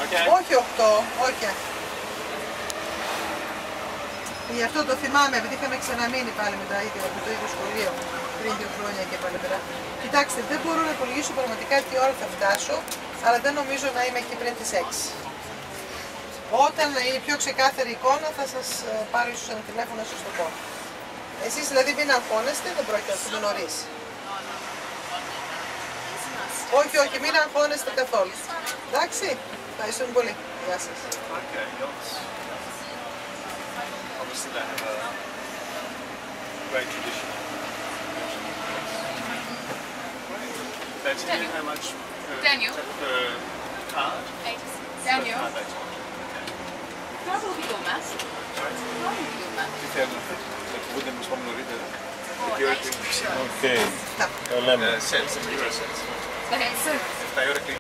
Okay. Όχι 8, όχι. Γι' αυτό το θυμάμαι, επειδή είχαμε ξαναμείνει πάλι με τα ίδια, με το ίδιο σχολείο πριν 2 χρόνια και πάλι μετά. Κοιτάξτε, δεν μπορώ να υπολογίσω πραγματικά τι ώρα θα φτάσω, αλλά δεν νομίζω να είμαι εκεί πριν τις 6. Όταν είναι πιο ξεκάθαρη εικόνα θα σας πάρω ίσως ένα τηλέφωνο να σας το πω. Εσείς δηλαδή μην αγχώνεστε, δεν πρόκειται να έρθουμε νωρίς. Όχι, όχι, μην αγχώνεστε καθόλου. Εντάξει, ευχαριστούμε πολύ. Γεια σας. Obviously they have a great tradition. That's how much Daniel. per card? Daniel. Card, that's all. How will be your mask? Sorry? How will be your mask? Τι θέλουν, θα κουβούνται μας πάμε νωρίτερα. Οκ, το λέμε. Sets, 7 euro sets. Okay, so 7 euro